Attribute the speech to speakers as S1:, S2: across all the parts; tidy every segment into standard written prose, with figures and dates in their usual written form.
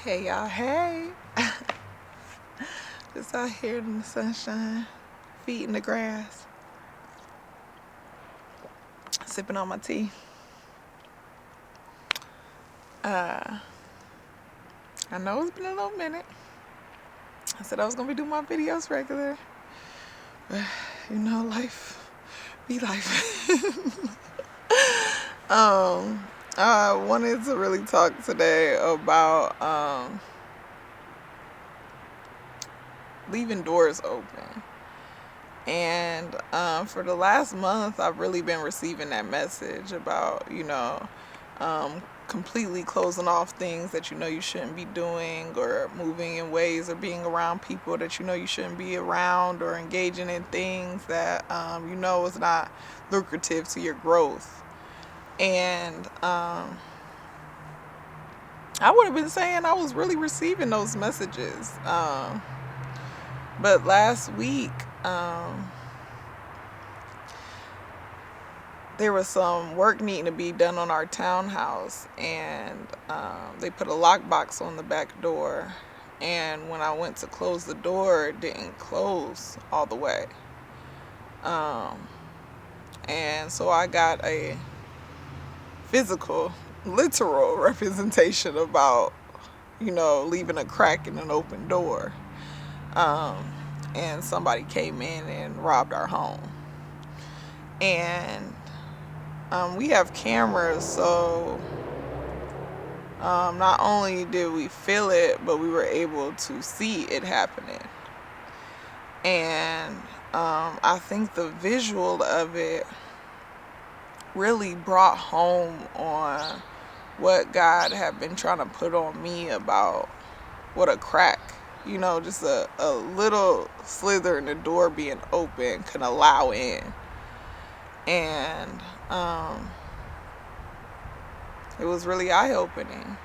S1: Hey y'all, hey. Just out here in the sunshine, feet in the grass, sipping on my tea. I know it's been a little minute. I said I was gonna be doing my videos regular, but life be life. I wanted to really talk today about leaving doors open. And for the last month, I've really been receiving that message about, completely closing off things that you shouldn't be doing, or moving in ways, or being around people that you shouldn't be around, or engaging in things that is not lucrative to your growth. And I would have been saying I was really receiving those messages. But last week, there was some work needing to be done on our townhouse, and they put a lockbox on the back door. And when I went to close the door, it didn't close all the way. And so I got a physical, literal representation about, leaving a crack in an open door. And somebody came in and robbed our home. And we have cameras, so not only did we feel it, but we were able to see it happening. And I think the visual of it really brought home on what God had been trying to put on me about what a crack, just a little slither in the door being open can allow in. And it was really eye-opening.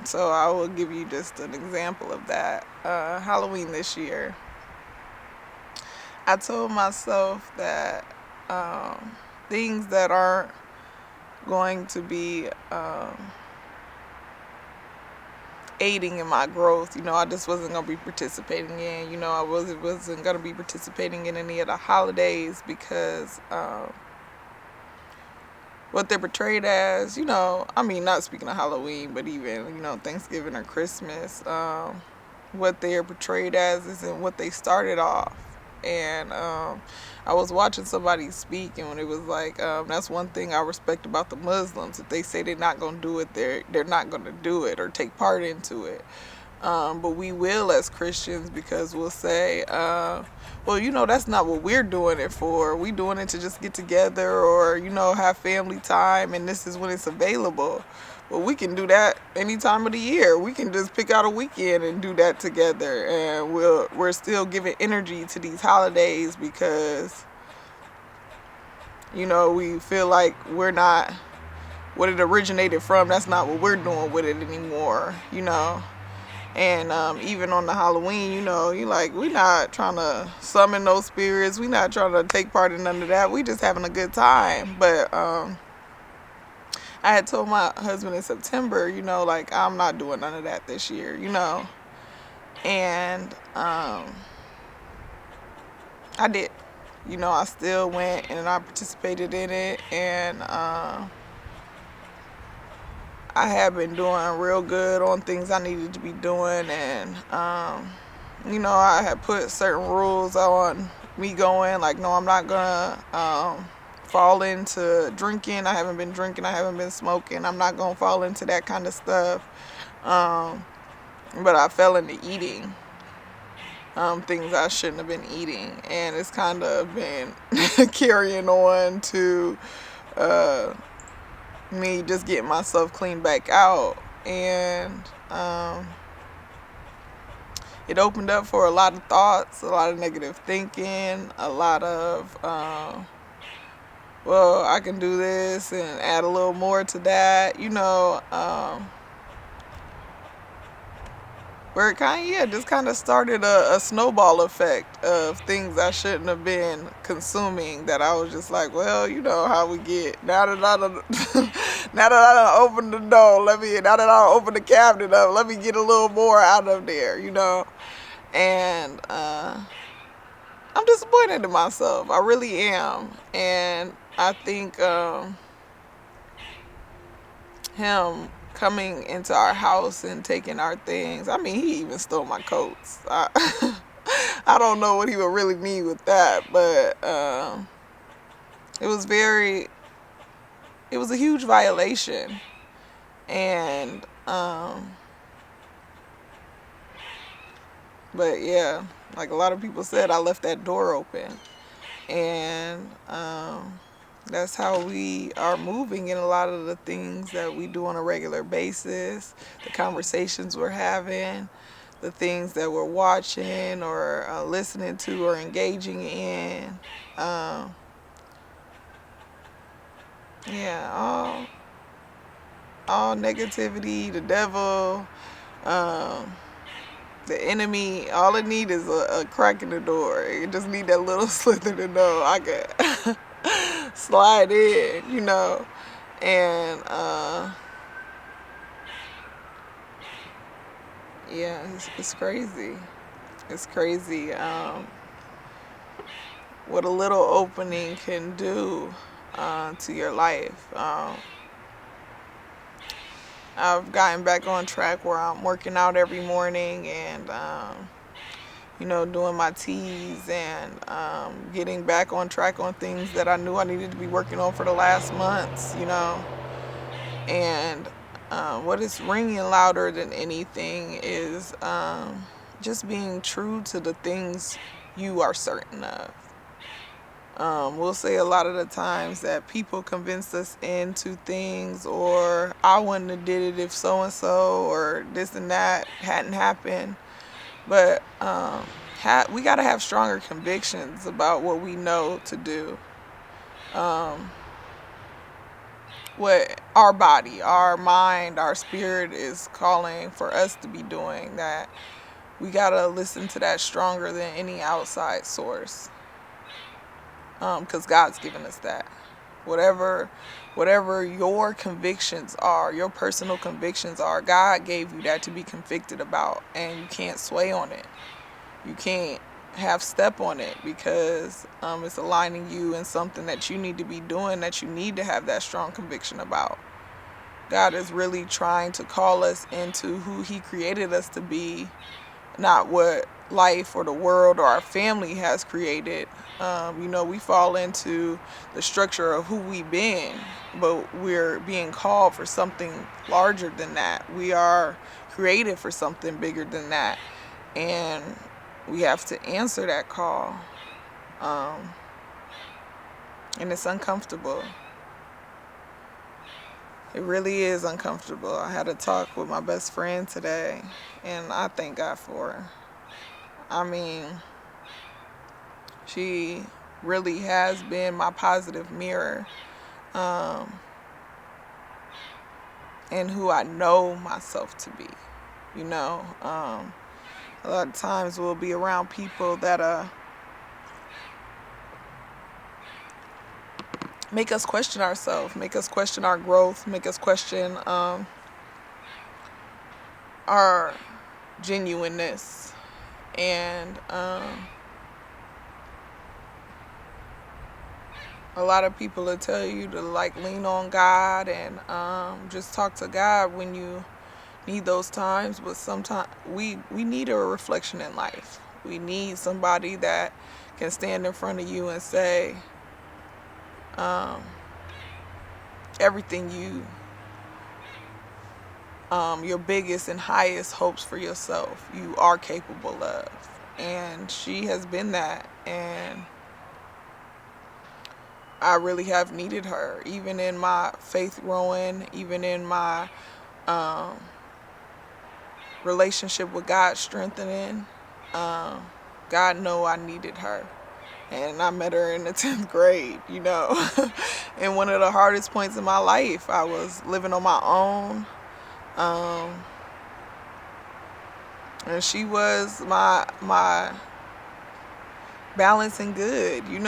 S1: So I will give you just an example of that. Halloween this year, I told myself that things that aren't going to be aiding in my growth, I just wasn't going to be participating in. I wasn't going to be participating in any of the holidays, because what they're portrayed as, not speaking of Halloween, but even, Thanksgiving or Christmas, what they're portrayed as isn't what they started off. And I was watching somebody speak, and when it was like, that's one thing I respect about the Muslims. If they say they're not going to do it, they're not going to do it or take part into it. But we will as Christians, because we'll say, well, that's not what we're doing it for. We doing it to just get together, or, have family time, and this is when it's available. Well, we can do that any time of the year. We can just pick out a weekend and do that together, and we're still giving energy to these holidays, because, we feel like we're not what it originated from. That's not what we're doing with it anymore, And even on the Halloween, you like, we're not trying to summon those spirits. We're not trying to take part in none of that. We just having a good time. But I had told my husband in September, like, I'm not doing none of that this year, And I did. I still went and I participated in it. And I have been doing real good on things I needed to be doing, and I had put certain rules on me going, like, no, I'm not gonna fall into drinking. I haven't been drinking, I haven't been smoking, I'm not gonna fall into that kind of stuff. But I fell into eating things I shouldn't have been eating, and it's kind of been carrying on to me just getting myself cleaned back out. And it opened up for a lot of thoughts, a lot of negative thinking, a lot of well, I can do this, and add a little more to that, where it just kind of started a snowball effect of things I shouldn't have been consuming, that I was just like, well, you know how we get. Now that I done, now that I done opened the door, now that I opened the cabinet up, let me get a little more out of there, you know? And I'm disappointed in myself. I really am. And I think him coming into our house and taking our things. I mean, he even stole my coats. I don't know what he would really mean with that, but it was a huge violation. And, but yeah, like a lot of people said, I left that door open. And, that's how we are moving in a lot of the things that we do on a regular basis, the conversations we're having, the things that we're watching or listening to or engaging in. Yeah, all negativity, the devil, the enemy, all it needs is a crack in the door. It just need that little slither to know I can slide in, you know. And yeah, it's crazy. It's crazy what a little opening can do to your life. I've gotten back on track where I'm working out every morning and you know, doing my teas and getting back on track on things that I knew I needed to be working on for the last months, you know. And what is ringing louder than anything is just being true to the things you are certain of. We'll say a lot of the times that people convince us into things, or I wouldn't have did it if so-and-so or this and that hadn't happened. But we got to have stronger convictions about what we know to do. What our body, our mind, our spirit is calling for us to be doing, that we got to listen to that stronger than any outside source. Because God's given us that. Whatever your convictions are, your personal convictions are, God gave you that to be convicted about, and you can't sway on it. You can't half step on it because it's aligning you in something that you need to be doing, that you need to have that strong conviction about. God is really trying to call us into who He created us to be, not what life or the world or our family has created. You know, we fall into the structure of who we've been, but we're being called for something larger than that. We are created for something bigger than that, and we have to answer that call. And it's uncomfortable. It really is uncomfortable. I had a talk with my best friend today, and I thank God for her. I mean, she really has been my positive mirror, and who I know myself to be. You know, a lot of times we'll be around people that make us question ourselves, make us question our growth, make us question our genuineness. And a lot of people will tell you to like lean on God and just talk to God when you need those times. But sometimes we need a reflection in life. We need somebody that can stand in front of you and say everything your biggest and highest hopes for yourself, you are capable of. And she has been that, and I really have needed her, even in my faith growing, even in my relationship with God strengthening. God know I needed her. And I met her in the 10th grade, you know. And one of the hardest points in my life, I was living on my own. And she was my balancing good. We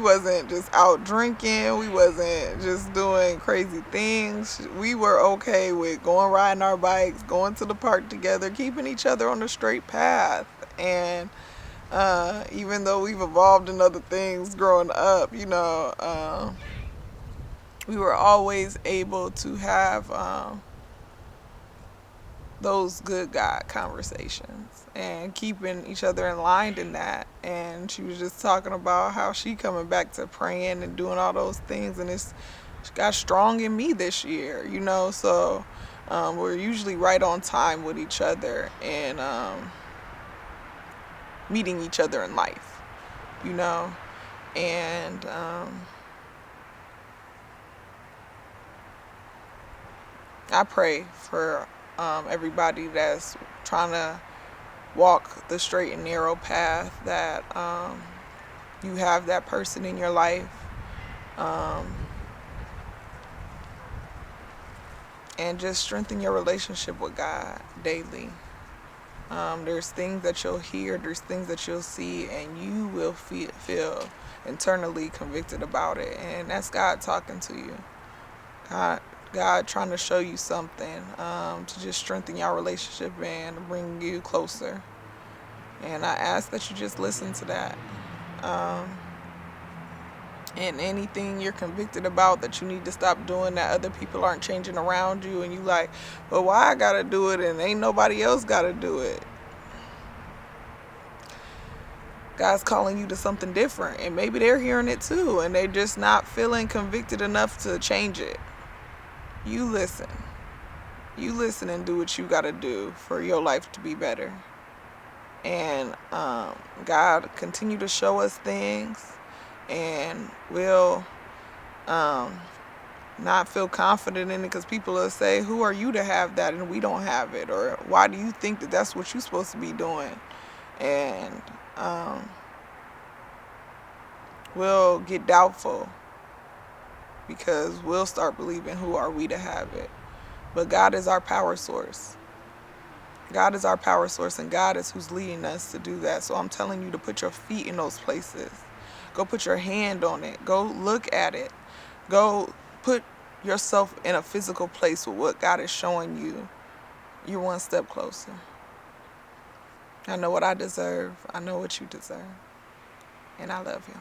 S1: wasn't just out drinking. We wasn't just doing crazy things. We were okay with going riding our bikes, going to the park together, keeping each other on the straight path. And even though we've evolved in other things growing up, we were always able to have those good God conversations and keeping each other in line in that. And she was just talking about how she coming back to praying and doing all those things, and she got strong in me this year, So we're usually right on time with each other and meeting each other in life, and I pray for everybody that's trying to walk the straight and narrow path, that you have that person in your life, and just strengthen your relationship with God daily. There's things that you'll hear, there's things that you'll see, and you will feel internally convicted about it. And that's God talking to you. God trying to show you something, to just strengthen your relationship and bring you closer. And I ask that you just listen to that. And anything you're convicted about that you need to stop doing, that other people aren't changing around you, and you like, well, why I gotta do it and ain't nobody else gotta do it? God's calling you to something different, and maybe they're hearing it too, and they're just not feeling convicted enough to change it. You listen and do what you gotta do for your life to be better. And God continue to show us things, and we'll not feel confident in it, because people will say, who are you to have that and we don't have it? Or why do you think that that's what you're supposed to be doing? And we'll get doubtful, because we'll start believing, who are we to have it? But God is our power source. God is our power source, and God is who's leading us to do that. So I'm telling you to put your feet in those places. Go put your hand on it. Go look at it. Go put yourself in a physical place with what God is showing you. You're one step closer. I know what I deserve. I know what you deserve. And I love you.